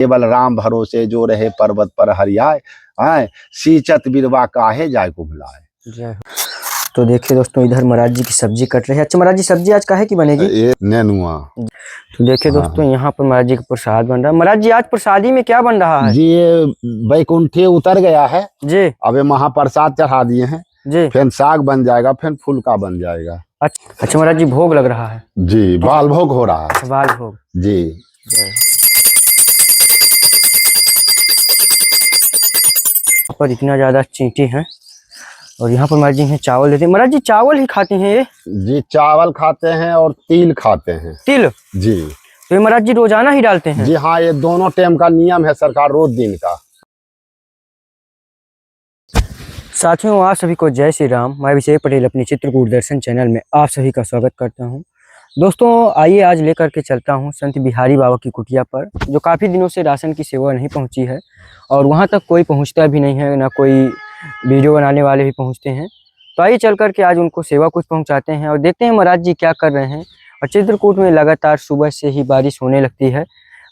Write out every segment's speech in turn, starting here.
केवल राम भरोसे जो रहे पर्वत पर हरियाए, आए सींचत बिरवा काहे जाय को भुलाए। जय हो। तो देखिए दोस्तों, इधर महाराज जी की सब्जी कट रही है। अच्छा महाराज जी, सब्जी आज काहे की बनेगी? ये नेनुआ। तो देखिए दोस्तों, यहाँ पर महाराज जी का प्रसाद बन रहा है। महाराज जी, आज प्रसादी में क्या बन रहा है? जी ये बैकुंठी उतर गया है जी। अब ये महाप्रसाद चढ़ा दिए हैं जी। फिर साग बन जाएगा, फिर फुलका बन जाएगा। अच्छा महाराज जी, भोग लग रहा है? जी बाल भोग हो रहा है। बाल भोग। जी यहाँ पर इतना ज्यादा चींटी है और यहाँ पर महाराज जी चावल देते हैं। महाराज जी चावल ही खाते हैं ये? जी चावल खाते हैं और तिल खाते हैं। तिल? जी। तो ये महाराज जी रोजाना ही डालते हैं? जी हाँ, ये दोनों टाइम का नियम है सरकार, रोज दिन का। साथियों, आप सभी को जय श्री राम। मैं अभिषेक पटेल अपनी चित्रकूट दर्शन चैनल में आप सभी का स्वागत करता हूं। दोस्तों आइए आज लेकर के चलता हूं संत बिहारी बाबा की कुटिया पर, जो काफ़ी दिनों से राशन की सेवा नहीं पहुंची है और वहां तक कोई पहुंचता भी नहीं है, ना कोई वीडियो बनाने वाले भी पहुंचते हैं। तो आइए चल करके आज उनको सेवा कुछ पहुँचाते हैं और देखते हैं महाराज जी क्या कर रहे हैं। और चित्रकूट में लगातार सुबह से ही बारिश होने लगती है।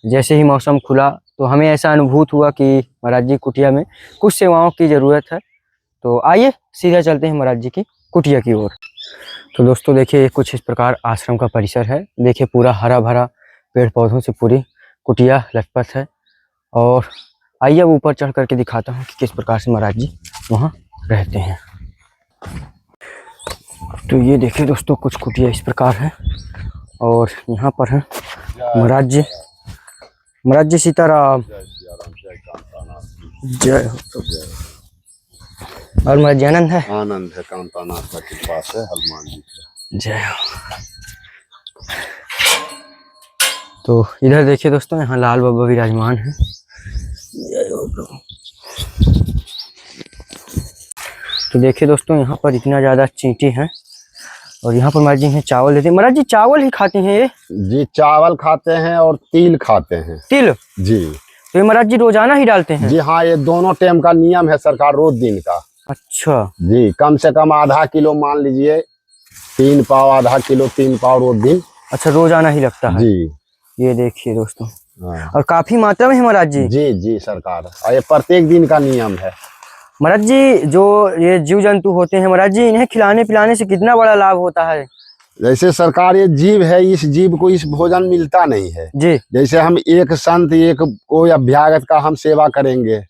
जैसे ही मौसम खुला तो हमें ऐसा अनुभूत हुआ कि महाराज जी कुटिया में कुछ सेवाओं की ज़रूरत है। तो आइए सीधा चलते हैं महाराज जी की कुटिया की ओर। तो दोस्तों देखिए, कुछ इस प्रकार आश्रम का परिसर है। देखिए पूरा हरा भरा पेड़ पौधों से पूरी कुटिया लटपट है। और आइए अब ऊपर चढ़ करके दिखाता हूँ कि किस प्रकार से महाराज जी वहाँ रहते हैं। तो ये देखिए दोस्तों, कुछ कुटिया इस प्रकार है और यहाँ पर है महाराज जी। महाराज जी सीताराम। जय हो। और महाराज जी आनंद है? आनंद है, कांतानाथ का कृपा से, हनुमान जी का जय हो। तो इधर देखिए दोस्तों, यहाँ लाल बाबा विराजमान है। जय हो प्रभु। तो देखिए दोस्तों, यहाँ पर इतना ज्यादा चींटी है और यहाँ पर महाराज जी चावल देते हैं। महाराज जी चावल ही खाते हैं ये? जी चावल खाते हैं और तिल खाते हैं। तिल? जी। तो ये महाराज जी रोजाना ही डालते हैं? जी हाँ, ये दोनों टाइम का नियम है सरकार, रोज दिन का। अच्छा जी, कम से कम आधा किलो, मान लीजिए 3 पाव, आधा किलो 3 पाव रोज दिन। अच्छा, रोजाना ही लगता है? जी। ये देखिए दोस्तों, और काफी मात्रा में है महाराज जी? जी जी सरकार, और ये प्रत्येक दिन का नियम है। महाराज जी, जो ये जीव जंतु होते हैं महाराज जी, इन्हें खिलाने पिलाने से कितना बड़ा लाभ होता है? जैसे सरकार, ये जीव है, इस जीव को इस भोजन मिलता नहीं है जी। जैसे हम एक संत, एक कोई अभ्यागत का हम सेवा करेंगे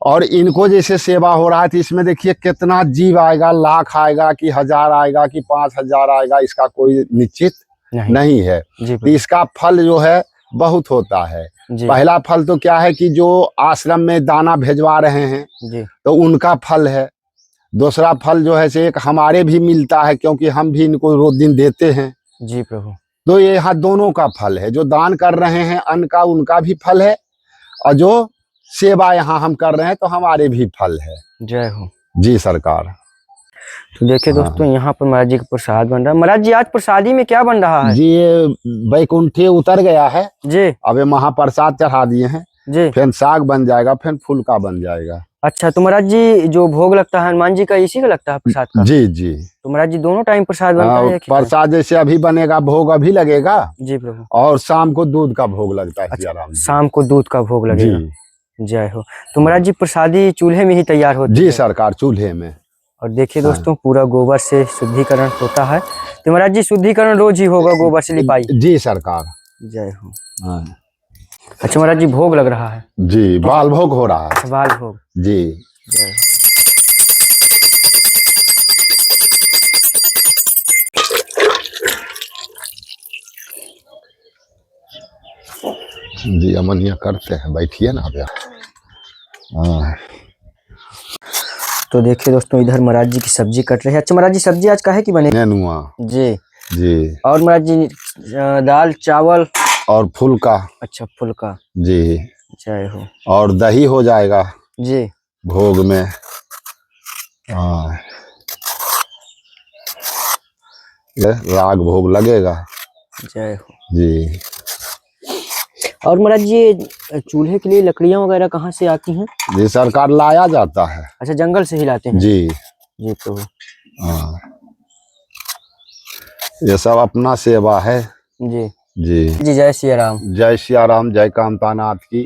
और इनको जैसे सेवा हो रहा है, तो इसमें देखिए कितना जीव आएगा, लाख आएगा कि 1000 आएगा कि 5000 आएगा, इसका कोई निश्चित नहीं है। तो इसका फल जो है बहुत होता है। पहला फल तो क्या है कि जो आश्रम में दाना भेजवा रहे हैं जी, तो उनका फल है। दूसरा फल जो है से एक हमारे भी मिलता है, क्योंकि हम भी इनको रोज दिन देते हैं। जी प्रभु। तो ये यहाँ दोनों का फल है, जो दान कर रहे हैं अन्न का, उनका भी फल है, और जो सेवा यहाँ हम कर रहे हैं तो हमारे भी फल है। जय हो। जी सरकार। तो देखिए दोस्तों, यहाँ पर महाराज जी का प्रसाद बन रहा है। महाराज जी, आज प्रसादी में क्या बन रहा है? जी ये बैकुंठी उतर गया है जी, अब ये महाप्रसाद चढ़ा दिए हैं जी, फिर साग बन जाएगा, फिर फुलका बन जाएगा। अच्छा, तो महाराज जी जो भोग लगता है हनुमान जी का, इसी का लगता है प्रसाद का? जी जी। तो महाराज जी दोनों टाइम प्रसाद बनता है? प्रसाद जैसे अभी बनेगा, भोग अभी लगेगा जी प्रभु, और शाम को दूध का भोग लगता है। अच्छा, शाम को दूध का भोग लगेगा जी। जय हो। तो महाराज जी प्रसादी चूल्हे में ही तैयार होती है? जी सरकार, चूल्हे में। और देखिए दोस्तों, पूरा गोबर से शुद्धिकरण होता है। तो महाराज जी शुद्धिकरण रोज ही होगा गोबर से लिपाई? जी सरकार। जय हो। अच्छा महाराज जी, भोग लग रहा है? जी बाल भोग हो रहा है। बाल भोग जी। जय हो। जी अमनिया करते हैं, बैठिए ना आप। तो देखिए दोस्तों, इधर महाराज जी की सब्जी कट रही है। अच्छा महाराज जी, सब्जी आज काहे की बनेगी? नेनुआ। जी जी। और महाराज जी दाल चावल और फुलका। अच्छा फुलका जी। जय हो। और दही हो जाएगा जी भोग में। राग भोग लगेगा। जय हो जी। और महाराज जी, चूल्हे के लिए लकड़ियां वगैरह कहाँ से आती हैं? जी सरकार, लाया जाता है। अच्छा, जंगल से ही लाते हैं? जी जी प्रभु। ये सब अपना सेवा है। जी जी जी जय सिया राम। जय सिया राम, जय कामतानाथ की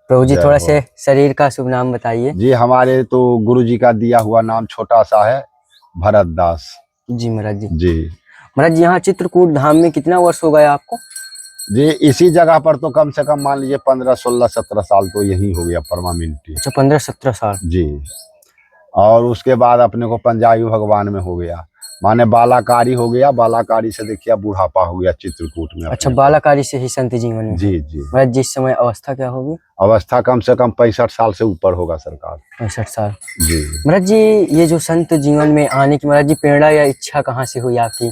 प्रभु जी जय थोड़ा हो। से शरीर का शुभ नाम बताइए। जी हमारे तो गुरु जी का दिया हुआ नाम छोटा सा है, भरत दास। जी महाराज जी। जी महाराज जी यहाँ चित्रकूट धाम में कितना वर्ष हो गया आपको? जी इसी जगह पर तो कम से कम मान लीजिए 15, 16, 17 साल तो यही हो गया परमानेंटली। अच्छा 15-17 साल। जी और उसके बाद अपने को पंजाबी भगवान में हो गया, माने बालाकारी हो गया। बालाकारी से देखिए बुढ़ापा हो गया चित्रकूट में। अच्छा अपने को। बालाकारी से ही संत जीवन में है। जी जी महाराज जी इस समय अवस्था क्या होगी? अवस्था कम से कम 65 साल से ऊपर होगा सरकार। 65 साल। जी महाराज जी ये जो संत जीवन में आने की महाराज जी प्रेरणा या इच्छा कहाँ से हुई आपकी?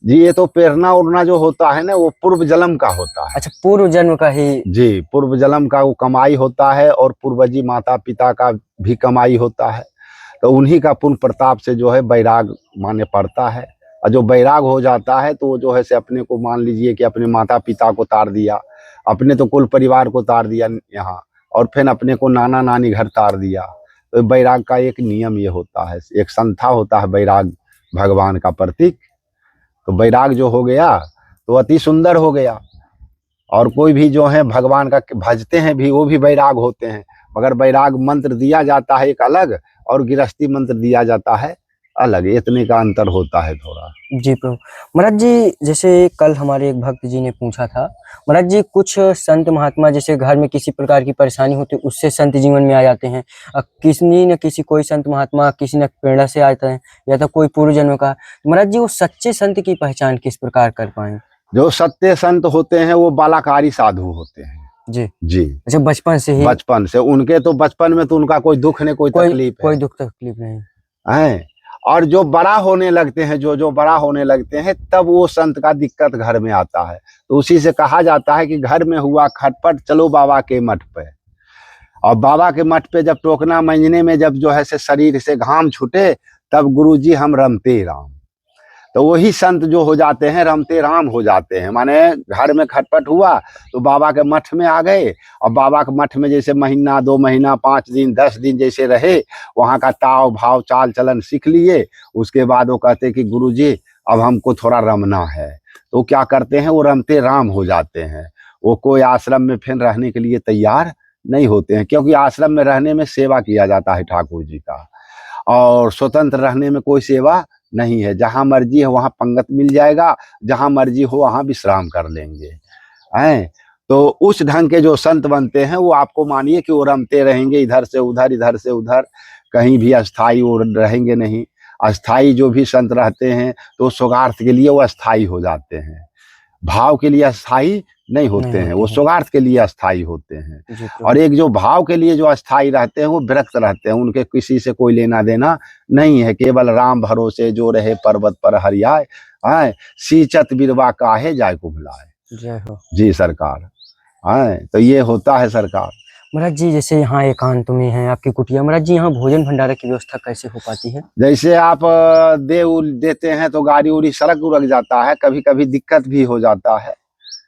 जी ये तो प्रेरणा उड़ना जो होता है ना वो पूर्व जन्म का होता है। अच्छा पूर्व जन्म का ही। जी पूर्व जन्म का वो कमाई होता है और पूर्वजी माता पिता का भी कमाई होता है, तो उन्हीं का पुण्य प्रताप से जो है बैराग माने पड़ता है। और जो बैराग हो जाता है तो वो जो है से अपने को मान लीजिए कि अपने माता पिता को तार दिया, अपने तो कुल परिवार को तार दिया यहाँ, और फिर अपने को नाना नानी घर तार दिया। तो बैराग का एक नियम ये होता है, एक संथा होता है बैराग भगवान का प्रतीक। तो बैराग जो हो गया तो अति सुंदर हो गया। और कोई भी जो है भगवान का भजते हैं भी वो भी बैराग होते हैं, मगर बैराग मंत्र दिया जाता है एक अलग और गृहस्थी मंत्र दिया जाता है अलग, इतने का अंतर होता है थोड़ा। जी प्रभु। महाराज जी जैसे कल हमारे एक भक्त जी ने पूछा था महाराज जी कुछ संत महात्मा जैसे घर में किसी प्रकार की परेशानी होती है उससे संत जीवन में आ जाते हैं, किसी न किसी कोई संत महात्मा किसी न प्रेरणा से आते हैं या तो कोई पूर्व जन्म का। महाराज जी वो सच्चे संत की पहचान किस प्रकार कर पाए? जो सत्य संत होते हैं वो बालाकारी साधु होते हैं। जी जी अच्छा बचपन से ही। बचपन से उनके तो बचपन में तो उनका कोई दुख नहीं, कोई तकलीफ कोई दुख तकलीफ नहीं है। और जो बड़ा होने लगते हैं, जो बड़ा होने लगते हैं तब वो संत का दिक्कत घर में आता है। तो उसी से कहा जाता है कि घर में हुआ खटपट चलो बाबा के मठ पे। और बाबा के मठ पे जब टोकना मंजने में जब जो है से शरीर से घाम छूटे तब गुरुजी हम रमते राम। तो वही संत जो हो जाते हैं रमते राम हो जाते हैं, माने घर में खटपट हुआ तो बाबा के मठ में आ गए, और बाबा के मठ में जैसे महीना 2 महीना 5 दिन 10 दिन जैसे रहे, वहाँ का ताव भाव चाल चलन सीख लिए। उसके बाद वो कहते कि गुरुजी अब हमको थोड़ा रमना है, तो क्या करते हैं वो रमते राम हो जाते हैं। वो कोई आश्रम में फिर रहने के लिए तैयार नहीं होते हैं, क्योंकि आश्रम में रहने में सेवा किया जाता है ठाकुर जी का, और स्वतंत्र रहने में कोई सेवा नहीं है। जहाँ मर्जी है वहाँ पंगत मिल जाएगा, जहाँ मर्जी हो वहाँ विश्राम कर लेंगे हैं। तो उस ढंग के जो संत बनते हैं वो आपको मानिए कि वो रमते रहेंगे इधर से उधर इधर से उधर, कहीं भी अस्थाई वो रहेंगे नहीं। अस्थाई जो भी संत रहते हैं तो स्वगार्थ के लिए वो अस्थाई हो जाते हैं, भाव के लिए अस्थाई नहीं होते हैं, वो स्वगार्थ के लिए अस्थाई होते हैं। और एक जो भाव के लिए जो अस्थाई रहते हैं वो विरक्त रहते हैं, उनके किसी से कोई लेना देना नहीं है। केवल राम भरोसे जो रहे पर्वत पर हरियाए, आए सींचत बिरवा काहे जाय को भुलाए। जय हो। जी सरकार। आए तो ये होता है सरकार। महाराज जी जैसे यहाँ एकांत में है आपकी कुटिया, महाराज जी यहाँ भोजन भंडारा की व्यवस्था कैसे हो पाती है? जैसे आप देते हैं तो गाड़ी उड़ी सड़क उड़क जाता है, कभी कभी दिक्कत भी हो जाता है।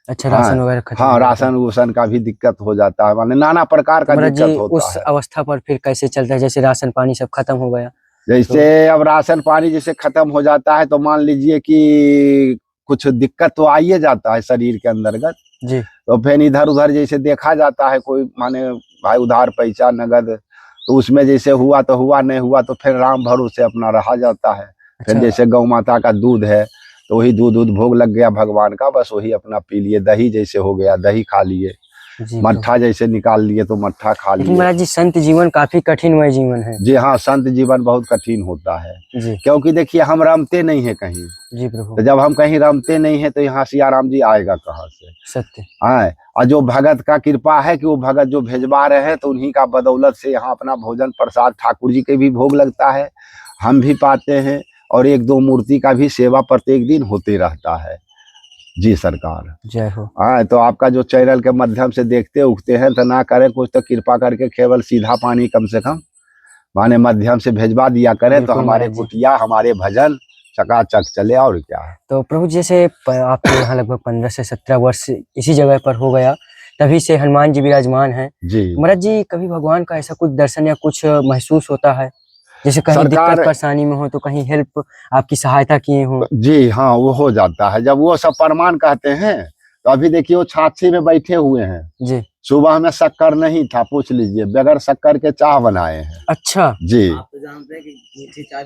अच्छा राशन वगैरह खत्म हाँ राशन वूसन का भी दिक्कत हो जाता है, माने नाना प्रकार का दिक्कत होता उस है। अवस्था पर फिर कैसे चलता है जैसे राशन पानी सब खत्म हो गया? जैसे अब राशन पानी जैसे खत्म हो जाता है तो मान लीजिए कि कुछ दिक्कत तो आइए जाता है शरीर के अंतर्गत जी। तो फिर इधर उधर जैसे देखा जाता है, कोई माने भाई उधार पैसा नगद, तो उसमें जैसे हुआ तो हुआ, नहीं हुआ तो फिर राम भरोसे अपना रहा जाता है। फिर जैसे गौ माता का दूध है तो वही दूध भोग लग गया भगवान का, बस वही अपना पी लिए। दही जैसे हो गया दही खा लिए, मट्ठा जैसे निकाल लिए तो मट्ठा खा लिए। महाराज जी संत जीवन काफी कठिनमय जीवन है। जी हाँ संत जीवन बहुत कठिन होता है जी। क्योंकि देखिए हम रमते नहीं है कहीं। जी प्रभु। तो जब हम कहीं रमते नहीं है तो यहाँ सियाराम जी आएगा कहाँ से? सत्य। हाँ और जो भगत का कृपा है कि वो भगत जो भेजवा रहे हैं तो उन्हीं का बदौलत से यहाँ अपना भोजन प्रसाद ठाकुर जी के भी भोग लगता है, हम भी पाते हैं, और 1-2 मूर्ति का भी सेवा प्रत्येक दिन होते रहता है। जी सरकार। जय हो। हाँ तो आपका जो चैनल के माध्यम से देखते उठते हैं तो ना करें कुछ तो कृपा करके केवल सीधा पानी कम से कम माने माध्यम से भेजवा दिया करें तो हमारे कुटिया हमारे भजन चकाचक चले। और क्या है तो प्रभु जैसे आपके यहाँ लगभग 15 से 17 वर्ष इसी जगह पर हो गया, तभी से हनुमान जी विराजमान हैं। जी महाराज जी कभी भगवान का ऐसा कुछ दर्शन या कुछ महसूस होता है? जैसे कहीं दिक्कत सरकार परेशानी में हो तो कहीं हेल्प आपकी सहायता किए हो। जी हाँ, वो हो जाता है जब वो सब प्रमाण कहते हैं। तो अभी देखिए वो छाछी में बैठे हुए हैं, जी। सुबह में शक्कर नहीं था, पूछ लीजिए, बगैर शक्कर के चाय बनाए हैं। अच्छा। जी आप तो जानते हैं कि मीठी चाय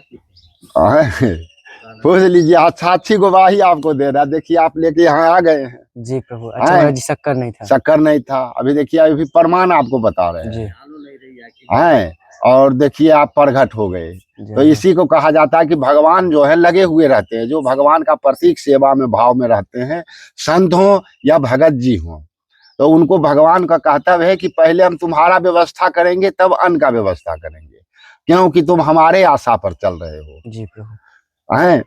पूछ लीजिए, अच्छा अच्छी गवाही आपको दे रहा है। देखिए आप लेके यहाँ आ गए हैं। जी प्रभु। अच्छा महाराज जी शक्कर नहीं था। शक्कर नहीं था, अभी देखिए अभी प्रमाण आपको बता रहे जी। हैं। आलू नहीं रही है हैं और देखिए आप प्रगट हो गए। तो जय इसी को कहा जाता है कि भगवान जो है लगे हुए रहते हैं, जो भगवान का प्रतीक सेवा में भाव में रहते हैं, संत हो या भगत जी हो, तो उनको भगवान का कर्तव्य है कि पहले हम तुम्हारा व्यवस्था करेंगे तब अन्न का व्यवस्था करेंगे, क्योंकि तुम हमारे आशा पर चल रहे हो। जी प्रभु। हैं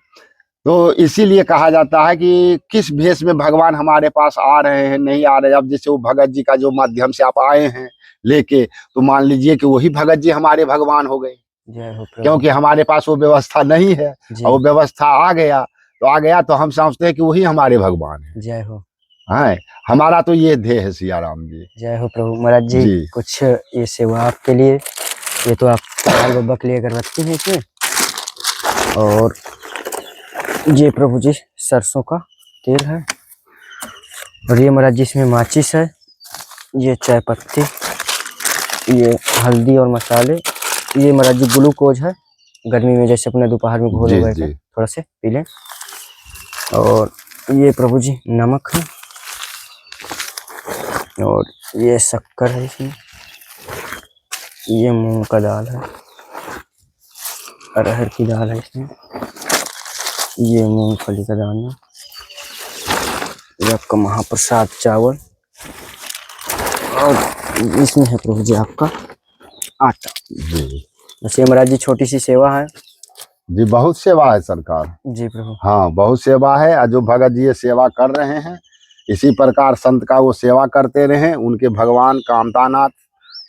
तो इसीलिए कहा जाता है कि किस भेष में भगवान हमारे पास आ रहे हैं, नहीं आ रहे। अब जैसे वो भगत जी का जो माध्यम से आप आए हैं लेके, तो मान लीजिए कि वही भगत जी हमारे भगवान हो गए, जय हो प्रभु। क्योंकि हमारे पास वो व्यवस्था नहीं है जी। और वो व्यवस्था आ गया तो हम समझते हैं कि वही हमारे भगवान है। जय हो। हैं हमारा तो ये ध्येय है सिया राम जी। जय हो प्रभु। महाराज जी जी। कुछ ये सेवा आपके लिए, ये तो आप लाल बाबा के लिए अगरबत्ती है इसमें, और ये प्रभु जी सरसों का तेल है, और ये महाराज जी इसमें माचिस है, ये चाय पत्ती, ये हल्दी और मसाले, ये महाराज जी ग्लूकोज है, गर्मी में जैसे अपने दोपहर में घोल जी, वगैरह जी। के थोड़ा से पी लें। और ये प्रभु जी नमक है, और ये शक्कर है इसमें, ये मूंग का दाल है, अरहर की दाल है इसमें, ये मूंगफली का दाना, ये आपका महाप्रसाद चावल, और इसमें है प्रभु जी आपका आटा। जी बस ये महाराज जी छोटी सी सेवा है। जी, बहुत सेवा है सरकार। जी प्रभु। हाँ बहुत सेवा है, और जो भगत जी ये सेवा कर रहे हैं, इसी प्रकार संत का वो सेवा करते रहें। उनके भगवान कामतानाथ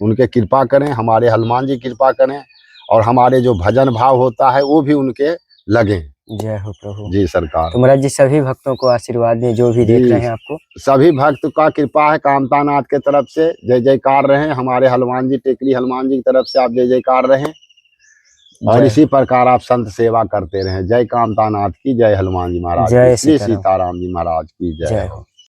उनके कृपा करें, हमारे हनुमान जी कृपा करें, और हमारे जो भजन भाव होता है वो भी उनके लगे। जय हो प्रभु। जी सरकार। तो महाराज जी सभी भक्तों को आशीर्वाद दें जो भी देख जी, रहे हैं आपको। सभी भक्त का कृपा है कामतानाथ के तरफ से। जय जयकार रहे, हमारे हनुमान जी टेकरी हनुमान जी की तरफ से आप जय जयकार रहें, और जय इसी प्रकार आप संत सेवा करते रहें। जय कामतानाथ की जय, हनुमान जी महाराज जय की, श्री सीताराम। सीताराम जी महाराज की जय जय हो। हो।